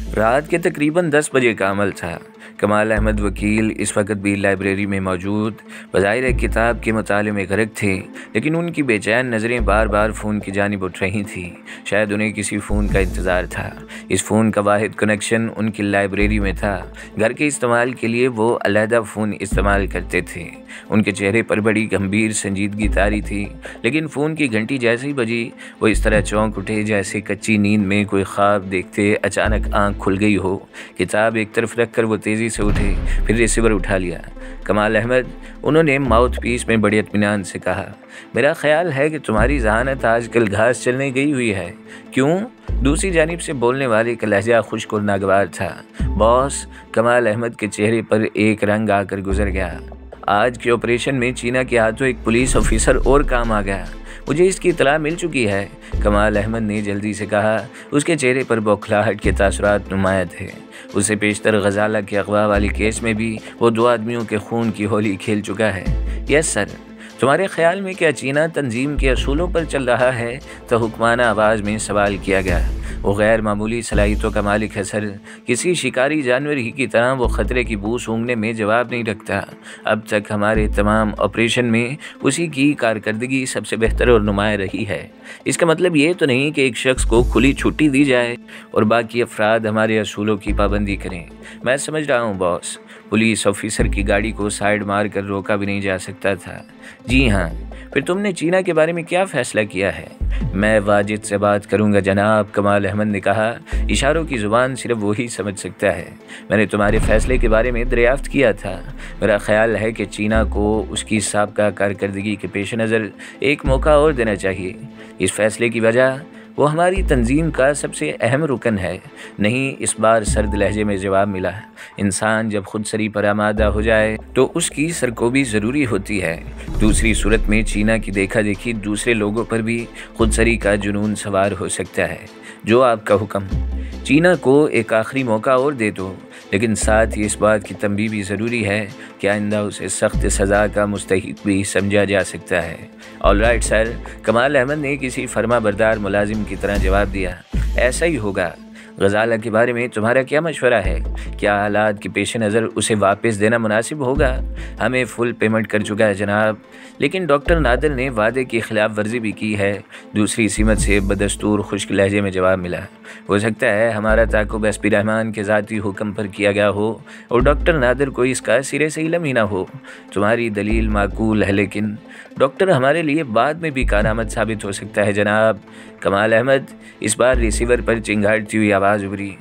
रात के तकरीबन 10 बजे का अमल था। कमाल अहमद वकील इस वक्त भी लाइब्रेरी में मौजूद बज़ाहिर एक किताब के मुताले में गर्क थे, लेकिन उनकी बेचैन नज़रें बार बार फ़ोन की जानिब उठ रही थीं। शायद उन्हें किसी फ़ोन का इंतज़ार था। इस फ़ोन का वाहिद कनेक्शन उनकी लाइब्रेरी में था। घर के इस्तेमाल के लिए वो अलहदा फ़ोन इस्तेमाल करते थे। उनके चेहरे पर बड़ी गंभीर संजीदगी तारी थी, लेकिन फ़ोन की घंटी जैसे ही बजी वो इस तरह चौंक उठे जैसे कच्ची नींद में कोई ख्वाब देखते अचानक आँख खुल गई हो। किताब एक तरफ रख कर वो तेज़ी से उठे, फिर रिसीवर उठा लिया। कमाल अहमद, उन्होंने माउथ पीस में बड़े इत्मीनान से कहा, मेरा ख्याल है कि तुम्हारी जहानत आजकल घास चलने गई हुई है। क्यों? दूसरी जानिब से बोलने वाले का लहजा खुश्क और नागवार था। बॉस, कमाल अहमद के चेहरे पर एक रंग आकर गुजर गया। आज के ऑपरेशन में चीना के हाथों एक पुलिस ऑफिसर और काम आ गया। मुझे इसकी इतला मिल चुकी है, कमाल अहमद ने जल्दी से कहा। उसके चेहरे पर बौखलाहट के तासुरात नुमाया थे। उसे पेशतर गजाला के अगवा वाली केस में भी वो 2 आदमियों के खून की होली खेल चुका है। Yes sir. तुम्हारे ख्याल में क्या चीना तंजीम के असूलों पर चल रहा है? तो हुक्माना आवाज़ में सवाल किया गया। वो गैर मामूली सलाहियतों का मालिक है सर। किसी शिकारी जानवर ही की तरह वो ख़तरे की बू सूंघने में जवाब नहीं रखता। अब तक हमारे तमाम ऑपरेशन में उसी की कारकर्दगी सबसे बेहतर और नुमाया रही है। इसका मतलब ये तो नहीं कि एक शख्स को खुली छुट्टी दी जाए और बाकी अफराद हमारे असूलों की पाबंदी करें। मैं समझ रहा हूँ बॉस, पुलिस ऑफिसर की गाड़ी को साइड मार कर रोका भी नहीं जा सकता था। जी हाँ, फिर तुमने चीना के बारे में क्या फ़ैसला किया है? मैं वाजिद से बात करूंगा जनाब, कमाल अहमद ने कहा। इशारों की ज़ुबान सिर्फ वही समझ सकता है। मैंने तुम्हारे फ़ैसले के बारे में दरियाफ्त किया था। मेरा ख्याल है कि चीना को उसकी साबका कारकर्दगी के पेश नज़र एक मौका और देना चाहिए। इस फ़ैसले की वजह वो हमारी तंजीम का सबसे अहम रुकन है। नहीं, इस बार सर्द लहजे में जवाब मिला। इंसान जब खुद सरी पर आमादा हो जाए तो उसकी सरकोबी ज़रूरी होती है। दूसरी सूरत में चीना की देखा देखी दूसरे लोगों पर भी खुद सरी का जुनून सवार हो सकता है। जो आपका हुक्म। चीना को एक आखिरी मौका और दे दो, लेकिन साथ ही इस बात की तंबीह भी ज़रूरी है कि आइंदा उसे सख्त सज़ा का मुस्तहिक भी समझा जा सकता है। ऑल राइट सर, कमाल अहमद ने किसी फर्मा बरदार मुलाजिम की तरह जवाब दिया। ऐसा ही होगा। गजाला के बारे में तुम्हारा क्या मशवरा है? क्या हालात के पेश नज़र उसे वापस देना मुनासिब होगा? हमें फुल पेमेंट कर चुका है जनाब, लेकिन डॉक्टर नादिर ने वादे की खिलाफ वर्जी भी की है। दूसरी सीमत से बदस्तूर खुश्क लहजे में जवाब मिला। हो सकता है हमारा ताक़ुब एसपी रहमान के ज़ाती हुक्म पर किया गया हो और डॉक्टर नादिर को इसका सिरे से इल्म ही ना हो। तुम्हारी दलील माकूल है, लेकिन डॉक्टर हमारे लिए बाद में भी कारआमद साबित हो सकता है जनाब। कमाल अहमद, इस बार रिसीवर पर चिंगाड़ती हुई आवाज़ उभरी।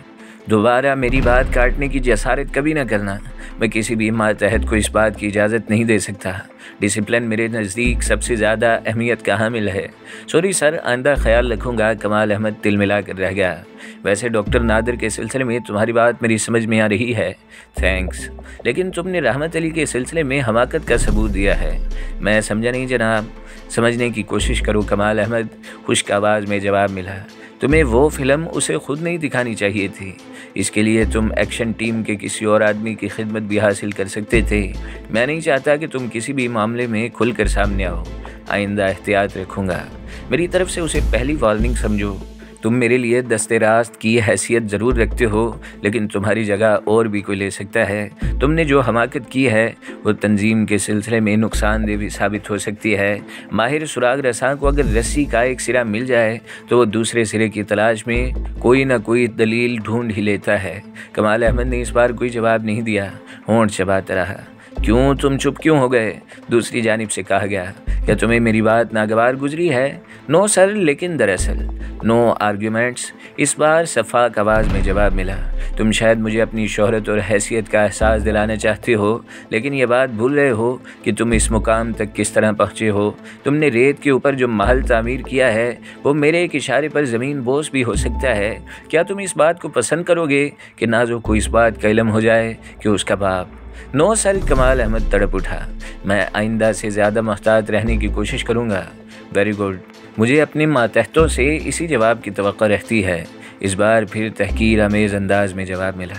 दोबारा मेरी बात काटने की जसारत कभी ना करना। मैं किसी भी मातहत को इस बात की इजाज़त नहीं दे सकता। डिसिप्लिन मेरे नज़दीक सबसे ज़्यादा अहमियत का हामिल है। सॉरी सर, आइंदा ख्याल रखूँगा। कमाल अहमद तिल मिला कर रह गया। वैसे डॉक्टर नादिर के सिलसिले में तुम्हारी बात मेरी समझ में आ रही है, थैंक्स, लेकिन तुमने रहमत अली के सिलसिले में हमाकत का सबूत दिया है। मैं समझा नहीं जनाब। समझने की कोशिश करो, कमाल अहमद, खुश्क आवाज़ में जवाब मिला। तुम्हें वो फिल्म उसे खुद नहीं दिखानी चाहिए थी। इसके लिए तुम एक्शन टीम के किसी और आदमी की खिदमत भी हासिल कर सकते थे। मैं नहीं चाहता कि तुम किसी भी मामले में खुलकर सामने आओ। आइंदा एहतियात रखूँगा। मेरी तरफ से उसे पहली वार्निंग समझो। तुम मेरे लिए दस्ते रास्त की हैसियत ज़रूर रखते हो, लेकिन तुम्हारी जगह और भी कोई ले सकता है। तुमने जो हमाकत की है वो तंजीम के सिलसिले में नुकसानदेह भी साबित हो सकती है। माहिर सुराग रसां को अगर रस्सी का एक सिरा मिल जाए तो वो दूसरे सिरे की तलाश में कोई ना कोई दलील ढूंढ ही लेता है। कमाल अहमद ने इस बार कोई जवाब नहीं दिया, होंठ चबाता रहा। क्यों, तुम चुप क्यों हो गए? दूसरी जानिब से कहा गया। क्या तुम्हें मेरी बात नागवार गुजरी है? नो सर, लेकिन दरअसल नो आर्ग्यूमेंट्स। इस बार सफ़ाक आवाज़ में जवाब मिला। तुम शायद मुझे अपनी शोहरत और हैसियत का एहसास दिलाना चाहते हो, लेकिन ये बात भूल रहे हो कि तुम इस मुकाम तक किस तरह पहुँचे हो। तुमने रेत के ऊपर जो महल तामीर किया है वो मेरे एक इशारे पर ज़मीन बोस भी हो सकता है। क्या तुम इस बात को पसंद करोगे कि नाज़ो को इस बात का इल्म हो जाए कि उसका बाप? नो सर, कमाल अहमद तड़प उठा। मैं आइंदा से ज़्यादा मुहतात रहने की कोशिश करूँगा। वेरी गुड, मुझे अपने मातहतों से इसी जवाब की तवक्को रहती है। इस बार फिर तहकीर अमेज़ अंदाज में जवाब मिला।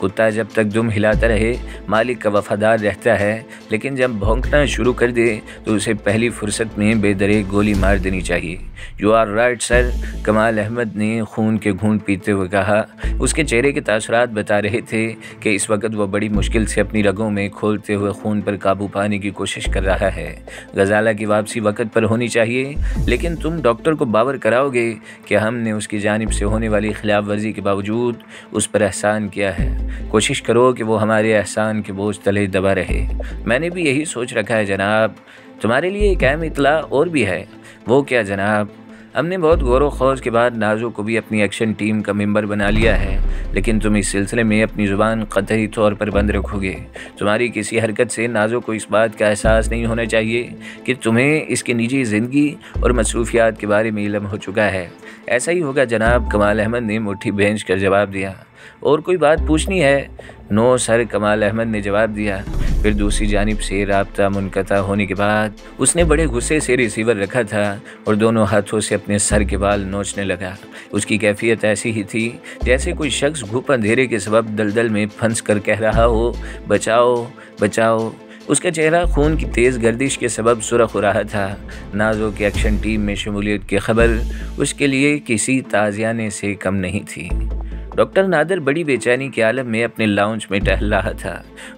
कुत्ता जब तक दुम हिलाता रहे मालिक का वफादार रहता है, लेकिन जब भौंकना शुरू कर दे तो उसे पहली फुर्सत में बेदरे गोली मार देनी चाहिए। यू आर राइट सर, कमाल अहमद ने खून के घूंट पीते हुए कहा। उसके चेहरे के तासुरात बता रहे थे कि इस वक्त वह बड़ी मुश्किल से अपनी रगों में खोलते हुए खून पर काबू पाने की कोशिश कर रहा है। गजाला की वापसी वक्त पर होनी चाहिए, लेकिन तुम डॉक्टर को बावर कराओगे कि हमने उसकी जानिब से होने वाली खिलाफ वर्जी के बावजूद उस पर एहसान किया है। कोशिश करो कि वो हमारे एहसान के बोझ तले दबा रहे। मैंने भी यही सोच रखा है जनाब। तुम्हारे लिए एक अहम इतला और भी है। वो क्या जनाब? हमने बहुत गौर व खौज के बाद नाजो को भी अपनी एक्शन टीम का मेंबर बना लिया है, लेकिन तुम इस सिलसिले में अपनी ज़ुबान कतई तौर पर बंद रखोगे। तुम्हारी किसी हरकत से नाजो को इस बात का एहसास नहीं होना चाहिए कि तुम्हें इसकी निजी ज़िंदगी और मसरूफियात के बारे में इल्म हो चुका है। ऐसा ही होगा जनाब, कमाल अहमद ने मुट्ठी भेंच कर जवाब दिया। और कोई बात पूछनी है? नो सर, कमाल अहमद ने जवाब दिया। फिर दूसरी जानिब से राब्ता मुनक़ता होने के बाद उसने बड़े गुस्से से रिसीवर रखा था और दोनों हाथों से अपने सर के बाल नोचने लगा। उसकी कैफियत ऐसी ही थी जैसे कोई शख्स घुप अंधेरे के सबब दलदल में फंस कर कह रहा हो, बचाओ बचाओ। उसका चेहरा खून की तेज़ गर्दिश के सबब सुर्ख हो रहा था। नाजो की एक्शन टीम में शमूलियत की खबर उसके लिए किसी ताज़ियाने से कम नहीं थी। डॉक्टर नादर बड़ी बेचैनी के आलम में अपने लाउंज में टहल रहा था।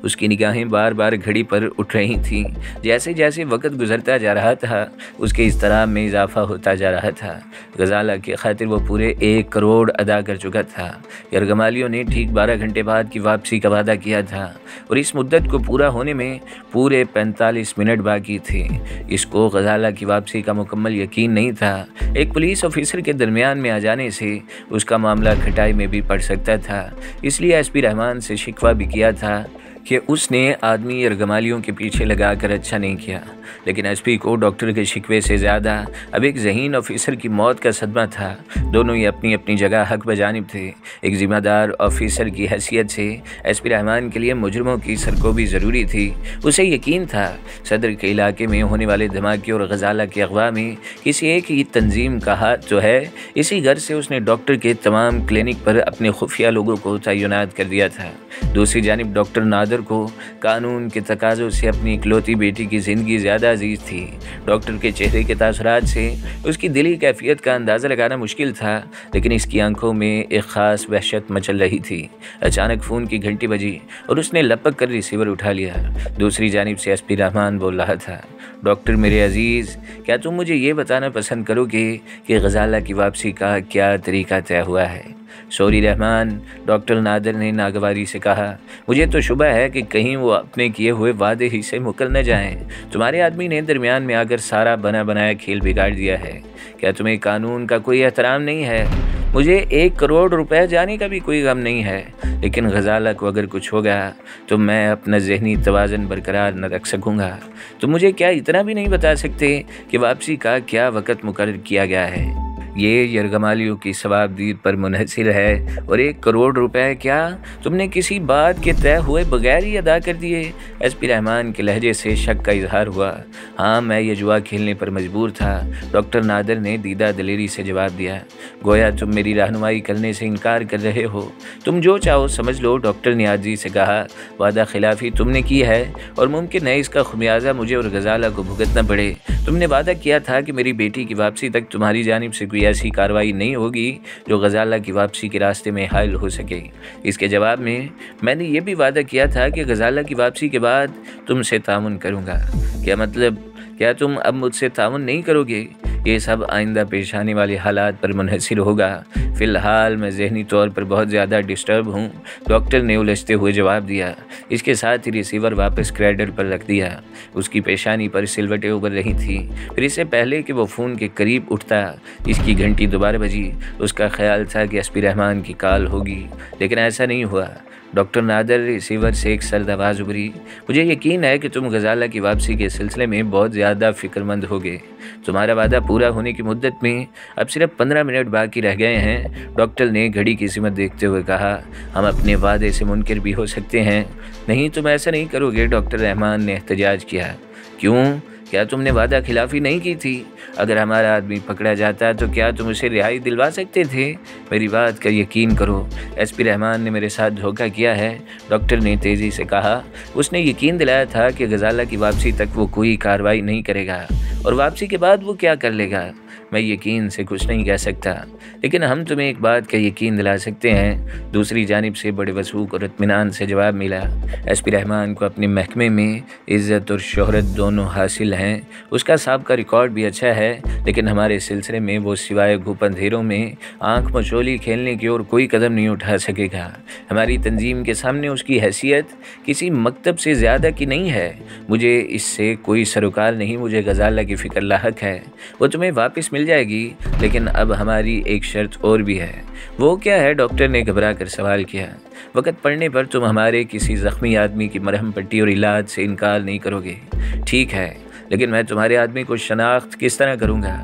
उसकी निगाहें बार बार घड़ी पर उठ रही थीं। जैसे जैसे वक्त गुजरता जा रहा था उसके इज़्तिराब में इजाफा होता जा रहा था। गजाला की खातिर वो पूरे 1 करोड़ अदा कर चुका था। यरगमालियों ने ठीक 12 घंटे बाद की वापसी का वादा किया था और इस मुद्दत को पूरा होने में पूरे 45 मिनट बाकी थे। इसको गजाला की वापसी का मुकम्मल यकीन नहीं था। एक पुलिस ऑफिसर के दरमियान में आ जाने से उसका मामला खटाई में भी पड़ सकता था। इसलिए एसपी रहमान से शिकवा भी किया था कि उसने आदमी यरगमालियों के पीछे लगाकर अच्छा नहीं किया। लेकिन एसपी को डॉक्टर के शिकवे से ज़्यादा अब एक ज़हीन ऑफिसर की मौत का सदमा था। दोनों ही अपनी अपनी जगह हक बजानिब थे। एक ज़िम्मेदार ऑफिसर की हैसियत से एसपी रहमान के लिए मुजरमों की सरकोबी ज़रूरी थी। उसे यकीन था सदर के इलाके में होने वाले धमाके और गजाला के अगवा में किसी एक ही तंजीम का हाथ तो है। इसी घर से उसने डॉक्टर के तमाम क्लिनिक पर अपने खुफिया लोगों को तैनात कर दिया था। दूसरी जानिब डॉक्टर नादर को कानून के तकाज़ों से अपनी इकलौती बेटी की ज़िंदगी ज़्यादा अजीज़ थी। डॉक्टर के चेहरे के तासुरात से उसकी दिली कैफियत का अंदाज़ा लगाना मुश्किल था, लेकिन इसकी आंखों में एक ख़ास वहशत मचल रही थी। अचानक फ़ोन की घंटी बजी और उसने लपक कर रिसीवर उठा लिया। दूसरी जानिब से एसपी रहमान बोल रहा था, डॉक्टर मेरे अजीज़, क्या तुम मुझे ये बताना पसंद करोगे कि गजाला की वापसी का क्या तरीका तय हुआ है? सॉरी रहमान, डॉक्टर नादर ने नागवारी से कहा, मुझे तो शुबा है कि कहीं वो अपने किए हुए वादे ही से मुकर न जाएं। तुम्हारे आदमी ने दरमियान में आकर सारा बना बनाया खेल बिगाड़ दिया है। क्या तुम्हें कानून का कोई एहतराम नहीं है? मुझे 1 करोड़ रुपए जाने का भी कोई गम नहीं है, लेकिन गजाला को अगर कुछ होगा तो मैं अपना जहनी तवाज़न बरकरार न रख सकूँगा। तो मुझे क्या इतना भी नहीं बता सकते कि वापसी का क्या वक़्त मुकर्रर किया गया है? ये यरगमालियों की सवाबदीद पर मुनहसिर है और 1 करोड़ रुपए क्या तुमने किसी बात के तय हुए बगैर ही अदा कर दिए? एसपी रहमान के लहजे से शक का इजहार हुआ। हाँ, मैं ये जुआ खेलने पर मजबूर था, डॉक्टर नादर ने दीदा दलेरी से जवाब दिया। गोया तुम मेरी रहनुमाई करने से इनकार कर रहे हो। तुम जो चाहो समझ लो, डॉक्टर ने आजी से कहा। वादा खिलाफी तुमने की है और मुमकिन है इसका खुमियाजा मुझे और गजाला को भुगतना पड़े। तुमने वादा किया था कि मेरी बेटी की वापसी तक तुम्हारी जानिब से ऐसी कार्रवाई नहीं होगी जो गजाला की वापसी के रास्ते में हायल हो सके। इसके जवाब में मैंने ये भी वादा किया था कि गजाला की वापसी के बाद तुमसे तामुन करूँगा। क्या मतलब, क्या तुम अब मुझसे तामुन नहीं करोगे? ये सब आइंदा पेश आने वाले हालात पर मुनहसिर होगा। फ़िलहाल मैं ज़हनी तौर पर बहुत ज़्यादा डिस्टर्ब हूँ, डॉक्टर ने उलझते हुए जवाब दिया। इसके साथ ही रिसीवर वापस क्रेडल पर रख दिया। उसकी पेशानी पर सिलवटें उभर रही थी। फिर इससे पहले कि वो फ़ोन के करीब उठता इसकी घंटी दोबारा बजी। उसका ख्याल था कि एसपी रहमान की कॉल होगी, लेकिन ऐसा नहीं हुआ। डॉक्टर नादर रिसीवर से एक सर्द आवाज़ उभरी, मुझे यकीन है कि तुम गजाला की वापसी के सिलसिले में बहुत ज़्यादा फ़िक्रमंद होगे। तुम्हारा वादा पूरा होने की मुद्दत में अब सिर्फ 15 मिनट बाकी रह गए हैं। डॉक्टर ने घड़ी की सीमत देखते हुए कहा, हम अपने वादे से मुनकिर भी हो सकते हैं। नहीं, तुम ऐसा नहीं करोगे, डॉक्टर रहमान ने एहतजाज किया। क्यों? क्या तुमने वादा खिलाफ़ी नहीं की थी? अगर हमारा आदमी पकड़ा जाता तो क्या तुम उसे रिहाई दिलवा सकते थे? मेरी बात का यकीन करो, एसपी रहमान ने मेरे साथ धोखा किया है, डॉक्टर ने तेज़ी से कहा। उसने यकीन दिलाया था कि गजाला की वापसी तक वो कोई कार्रवाई नहीं करेगा और वापसी के बाद वो क्या कर लेगा मैं यकीन से कुछ नहीं कह सकता, लेकिन हम तुम्हें एक बात का यकीन दिला सकते हैं। दूसरी जानिब से बड़े वसूख और इत्मीनान से जवाब मिला। एसपी रहमान को अपने महकमे में इज़्ज़त और शोहरत दोनों हासिल हैं। उसका साहबका रिकॉर्ड भी अच्छा है, लेकिन हमारे सिलसिले में वो सिवाय घूप अंधेरों में आँख मचोली खेलने की और कोई कदम नहीं उठा सकेगा। हमारी तंजीम के सामने उसकी हैसियत किसी मकतब से ज़्यादा की नहीं है। मुझे इससे कोई सरोकार नहीं, मुझे गजाला की फ़िक्र लाहक है। वो तुम्हें वापस मिल जाएगी, लेकिन अब हमारी एक शर्त और भी है। वो क्या है? डॉक्टर ने घबरा कर सवाल किया। वक़्त पड़ने पर तुम हमारे किसी ज़ख्मी आदमी की मरहम पट्टी और इलाज से इनकार नहीं करोगे। ठीक है, लेकिन मैं तुम्हारे आदमी को शनाख्त किस तरह करूँगा?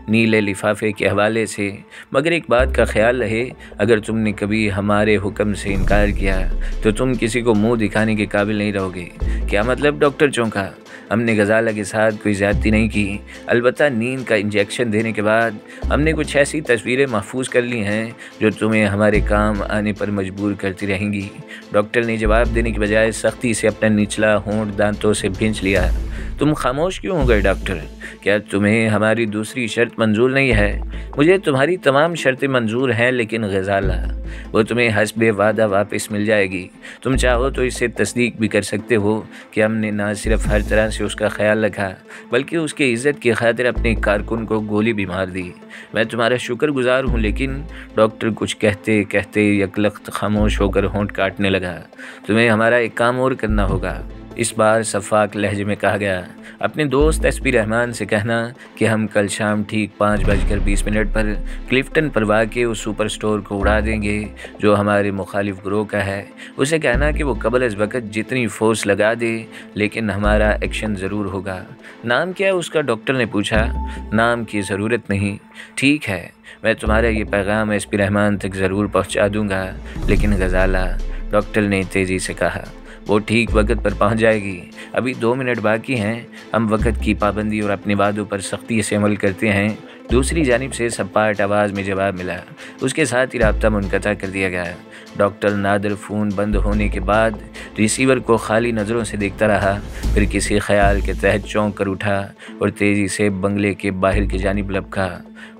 नीले लिफाफे के हवाले से। मगर एक बात का ख्याल रहे, अगर तुमने कभी हमारे हुक्म से इनकार किया तो तुम किसी को मुंह दिखाने के काबिल नहीं रहोगे। क्या मतलब? डॉक्टर चौंका। हमने गजाला के साथ कोई ज़्यादती नहीं की, अलबत्ता नींद का इंजेक्शन देने के बाद हमने कुछ ऐसी तस्वीरें महफूज कर ली हैं जो तुम्हें हमारे काम आने पर मजबूर करती रहेंगी। डॉक्टर ने जवाब देने की बजाय सख्ती से अपना निचला होंठ दांतों से भींच लिया। तुम खामोश क्यों हो गए डॉक्टर? क्या तुम्हें हमारी दूसरी शर्त मंजूर नहीं है? मुझे तुम्हारी तमाम शर्तें मंजूर हैं, लेकिन गजाला वो तुम्हें हस्बे वादा वापस मिल जाएगी। तुम चाहो तो इससे तस्दीक भी कर सकते हो कि हमने ना सिर्फ हर तरह से उसका ख्याल रखा, बल्कि उसकी इज़्ज़त की खातिर अपने कारकुन को गोली भी मार दी। मैं तुम्हारा शुक्रगुजार हूँ, लेकिन डॉक्टर कुछ कहते कहते यकलख्त खामोश होकर होंठ काटने लगा। तुम्हें हमारा एक काम और करना होगा, इस बार शफ़ाक लहजे में कहा गया। अपने दोस्त एसपी रहमान से कहना कि हम कल शाम ठीक 5:20 पर क्लिफ्टन परवा के उस सुपर स्टोर को उड़ा देंगे जो हमारे मुखालिफ ग्रोह का है। उसे कहना कि वो कबल इस वक्त जितनी फोर्स लगा दे, लेकिन हमारा एक्शन ज़रूर होगा। नाम क्या है उसका? डॉक्टर ने पूछा। नाम की ज़रूरत नहीं। ठीक है, मैं तुम्हारा ये पैगाम एसपी रहमान तक ज़रूर पहुँचा दूँगा, लेकिन गजाला, डॉक्टर ने तेज़ी से कहा, वो ठीक वक्त पर पहुंच जाएगी। अभी 2 मिनट बाकी हैं। हम वक्त की पाबंदी और अपने वादों पर सख्ती से अमल करते हैं। दूसरी जानिब से सपाट आवाज़ में जवाब मिला। उसके साथ ही राब्ता मुनक़ता कर दिया गया। डॉक्टर नादर फ़ोन बंद होने के बाद रिसीवर को खाली नज़रों से देखता रहा, फिर किसी ख्याल के तहत चौंक कर उठा और तेज़ी से बंगले के बाहर की जानिब लपका।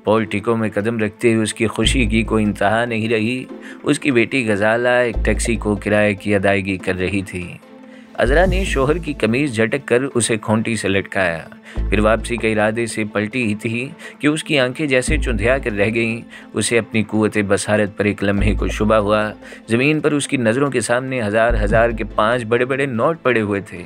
पॉलिटिको में कदम रखते हुए उसकी खुशी की कोई इंतहा नहीं रही। उसकी बेटी गजाला एक टैक्सी को किराए की अदायगी कर रही थी। अज़रा ने शोहर की कमीज़ झटक कर उसे खूंटी से लटकाया, फिर वापसी के इरादे से पलटी ही थी कि उसकी आंखें जैसे चुंधिया कर रह गईं। उसे अपनी कुव्वत बसारत पर एक लम्हे को शुबा हुआ। ज़मीन पर उसकी नज़रों के सामने हज़ार हज़ार के 5 बड़े बड़े नोट पड़े हुए थे।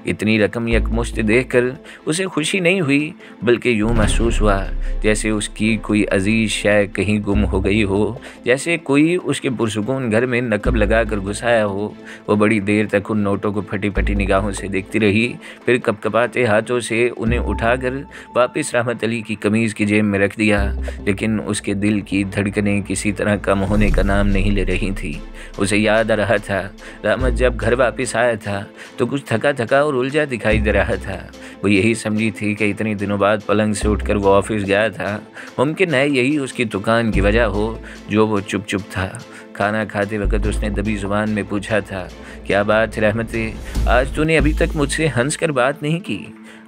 इतनी रकम यकमुश्त देखकर उसे खुशी नहीं हुई, बल्कि यूँ महसूस हुआ जैसे उसकी कोई अजीज़ शय कहीं गुम हो गई हो, जैसे कोई उसके पुरसुकून घर में नकब लगा कर घुसाया हो। वो बड़ी देर तक उन नोटों को फटी फटी निगाहों से देखती रही, फिर कपकपाते हाथों से उन्हें उठाकर वापस रहमत अली की कमीज़ की जेब में रख दिया। लेकिन उसके दिल की धड़कनें किसी तरह कम होने का नाम नहीं ले रही थी। उसे याद आ रहा था, रहमत जब घर वापस आया था तो कुछ थका थका और उलझा दिखाई दे रहा था। वो यही समझी थी कि इतने दिनों बाद पलंग से उठकर वो ऑफिस गया था। मुमकिन है यही उसकी दुकान की वजह हो जो वो चुप चुप था। खाना खाते वक्त उसने दबी ज़ुबान में पूछा था, क्या बात रहमते, आज तूने अभी तक मुझसे हंस कर बात नहीं की?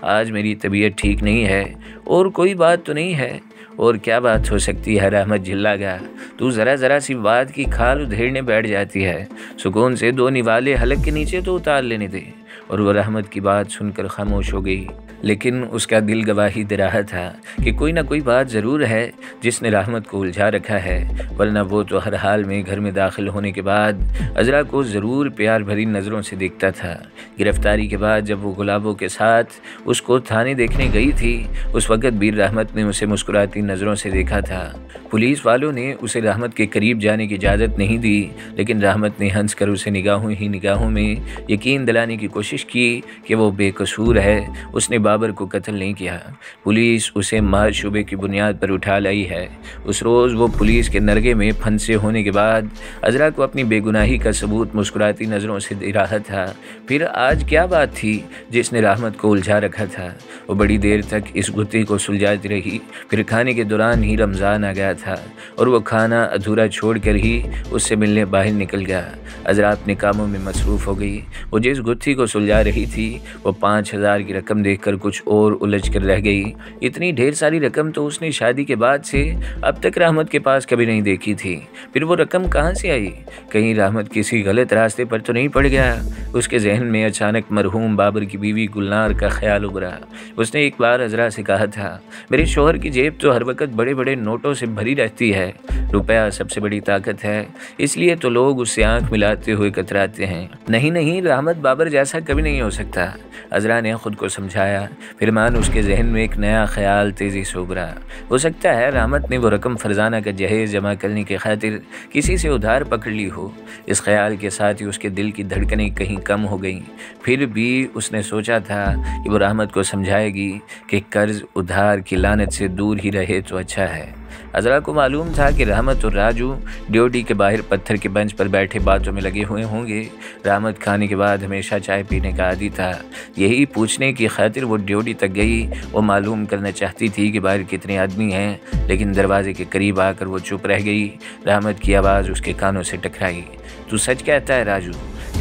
आज मेरी तबीयत ठीक नहीं है। और कोई बात तो नहीं है? और क्या बात हो सकती है? रहमत झिल्ला गया। तू ज़रा सी बात की खाल उधेड़ने बैठ जाती है। सुकून से 2 निवाले हलक के नीचे तो उतार लेने दे। और वह रहमत की बात सुनकर खामोश हो गई, लेकिन उसका दिल गवाही दे रहा था कि कोई ना कोई बात ज़रूर है जिसने रहमत को उलझा रखा है, वरना वो तो हर हाल में घर में दाखिल होने के बाद अज़रा को ज़रूर प्यार भरी नज़रों से देखता था। गिरफ्तारी के बाद जब वो गुलाबों के साथ उसको थाने देखने गई थी, उस वक़्त भी रहमत ने उसे मुस्कुराती नज़रों से देखा था। पुलिस वालों ने उसे रहमत के करीब जाने की इजाज़त नहीं दी, लेकिन रहमत ने हंस कर उसे निगाहों ही निगाहों में यकीन दिलाने की कोशिश की कि वो बेकसूर है। उसने बाबर को कत्ल नहीं किया। पुलिस उसे माशूबे की बुनियाद पर उठा लाई है। उस रोज़ वो पुलिस के नरगे में फंसे होने के बाद अजरा को अपनी बेगुनाही का सबूत मुस्कुराती नज़रों से दे रहा था। फिर आज क्या बात थी जिसने रहमत को उलझा रखा था? वो बड़ी देर तक इस गुत्थी को सुलझाती रही। फिर खाने के दौरान ही रमज़ान आ गया था और वो खाना अधूरा छोड़कर ही उससे मिलने बाहर निकल गया। अजरा अपने कामों में मसरूफ़ हो गई। वो जिस गुत्थी को सुलझा रही थी वो 5,000 की रकम देखकर कुछ और उलझ कर रह गई। इतनी ढेर सारी रकम तो उसने शादी के बाद से अब तक रहमत के पास कभी नहीं देखी थी। फिर वो रकम कहाँ से आई? कहीं रहमत किसी गलत रास्ते पर तो नहीं पड़ गया? उसके जहन में अचानक मरहूम बाबर की बीवी गुलनार का ख्याल उभरा। उसने एक बार अजरा से कहा था, मेरे शोहर की जेब तो हर वक्त बड़े बड़े नोटों से भरी रहती है। रुपया सबसे बड़ी ताकत है, इसलिए तो लोग उससे आंख मिलाते हुए कतराते हैं। नहीं नहीं, रहमत बाबर जैसा कभी नहीं हो सकता, अजरा ने खुद को समझाया। फिर मान उसके जहन में एक नया ख्याल तेज़ी से उभरा। हो सकता है रहमत ने वो रकम फरजाना का जहेज़ जमा करने की खातिर किसी से उधार पकड़ ली हो। इस ख्याल के साथ ही उसके दिल की धड़कनें कहीं कम हो गईं। फिर भी उसने सोचा था कि वो रहमत को समझाएगी कि कर्ज उधार की लानत से दूर ही रहे तो अच्छा है। अजरा को मालूम था कि रहमत और राजू ड्योटी के बाहर पत्थर के बेंच पर बैठे बातों में लगे हुए होंगे। रहमत खाने के बाद हमेशा चाय पीने का आदी था। यही पूछने की खातिर वो ड्योटी तक गई। वो मालूम करना चाहती थी कि बाहर कितने आदमी हैं, लेकिन दरवाजे के करीब आकर वो चुप रह गई। रहमत की आवाज़ उसके कानों से टकराई। तू सच कहता है राजू?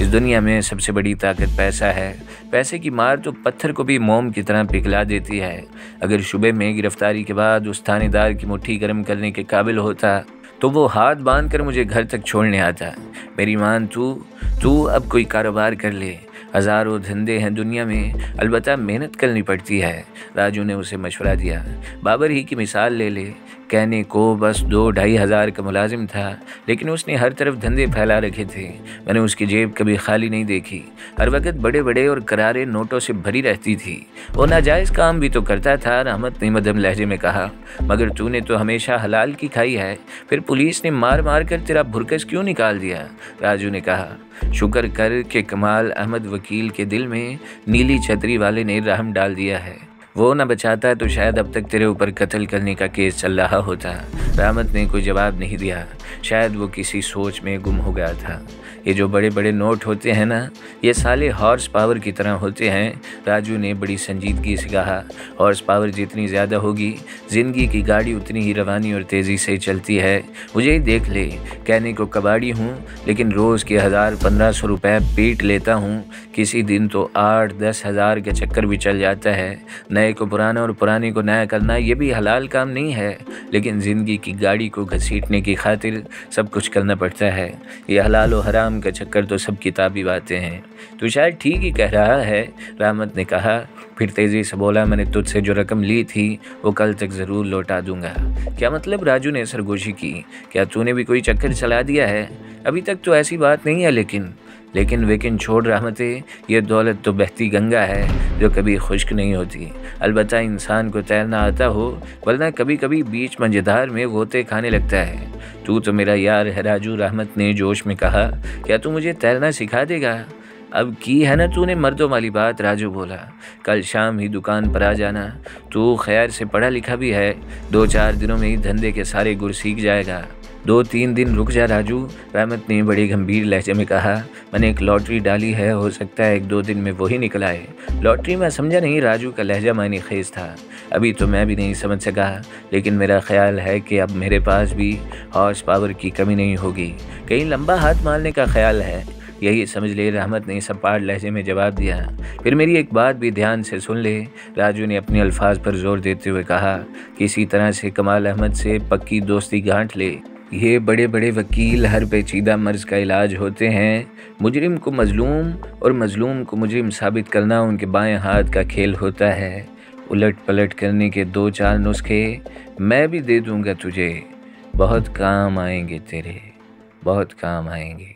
इस दुनिया में सबसे बड़ी ताकत पैसा है। पैसे की मार तो पत्थर को भी मोम की तरह पिघला देती है। अगर शुबे में गिरफ्तारी के बाद उस थानेदार की मुट्ठी गर्म करने के काबिल होता तो वो हाथ बांध कर मुझे घर तक छोड़ने आता। मेरी मान, तू अब कोई कारोबार कर ले। हज़ारों धंधे हैं दुनिया में, अलबत्ता मेहनत करनी पड़ती है। राजू ने उसे मशवरा दिया। बाबर ही की मिसाल ले ले। कहने को बस 2-2.5 हज़ार का मुलाजिम था, लेकिन उसने हर तरफ धंधे फैला रखे थे। मैंने उसकी जेब कभी खाली नहीं देखी। हर वक्त बड़े बड़े और करारे नोटों से भरी रहती थी। वो नाजायज़ काम भी तो करता था, रहमत ने मध्यम लहजे में कहा। मगर तूने तो हमेशा हलाल की खाई है। फिर पुलिस ने मार मार कर तेरा भुरकस क्यों निकाल दिया? राजू ने कहा। शुक्र कर के कमाल अहमद वकील के दिल में नीली छतरी वाले ने रहम डाल दिया है। वो न बचाता तो शायद अब तक तेरे ऊपर कत्ल करने का केस चल रहा होता। रहमत ने कोई जवाब नहीं दिया। शायद वो किसी सोच में गुम हो गया था। ये जो बड़े बड़े नोट होते हैं ना, ये साले हॉर्स पावर की तरह होते हैं। राजू ने बड़ी संजीदगी से कहा। हॉर्स पावर जितनी ज़्यादा होगी, ज़िंदगी की गाड़ी उतनी ही रवानी और तेज़ी से चलती है। मुझे ही देख ले, कहने को कबाड़ी हूँ, लेकिन रोज़ के 1000-1500 रुपये पीट लेता हूँ। किसी दिन तो 8-10 हज़ार का चक्कर भी चल जाता है। नए को पुराना और पुराने को नया करना ये भी हलाल काम नहीं है, लेकिन ज़िंदगी की गाड़ी को घसीटने की खातिर सब कुछ करना पड़ता है। ये हलाल और हराम का चक्कर तो सब किताबी बातें हैं। तो शायद ठीक ही कह रहा है, रहमत ने कहा। फिर तेज़ी से बोला, मैंने तुझसे जो रकम ली थी वो कल तक ज़रूर लौटा दूंगा। क्या मतलब? राजू ने सरगोशी की। क्या तूने भी कोई चक्कर चला दिया है? अभी तक तो ऐसी बात नहीं है, लेकिन छोड़ रहमते, ये दौलत तो बहती गंगा है जो कभी खुश्क नहीं होती। अलबत्ता इंसान को तैरना आता हो, वरना कभी कभी बीच मझधार में गोते खाने लगता है। तू तो मेरा यार है राजू, रहमत ने जोश में कहा। क्या तू मुझे तैरना सिखा देगा? अब की है ना तूने मर्दों वाली बात, राजू बोला। कल शाम ही दुकान पर आ जाना। तू खैर से पढ़ा लिखा भी है, 2-4 दिनों में ही धंधे के सारे गुर सीख जाएगा। 2-3 दिन रुक जा राजू, रहमत ने बड़े गंभीर लहजे में कहा। मैंने एक लॉटरी डाली है, हो सकता है 1-2 दिन में वही निकल आए। लॉटरी में समझा नहीं, राजू का लहजा मानी खेज था। अभी तो मैं भी नहीं समझ सका, लेकिन मेरा ख्याल है कि अब मेरे पास भी हॉर्स पावर की कमी नहीं होगी। कहीं लंबा हाथ मारने का ख्याल है, यही समझ ले, रहमत ने सपाट लहजे में जवाब दिया। फिर मेरी एक बात भी ध्यान से सुन ले, राजू ने अपने अल्फाज पर जोर देते हुए कहा। किसी तरह से कमाल अहमद से पक्की दोस्ती गांठ ले। ये बड़े बड़े वकील हर पेचीदा मर्ज का इलाज होते हैं। मुजरिम को मजलूम और मजलूम को मुजरिम साबित करना उनके बाएं हाथ का खेल होता है। उलट पलट करने के 2-4 नुस्खे मैं भी दे दूंगा तुझे। बहुत काम आएंगे तेरे, बहुत काम आएंगे।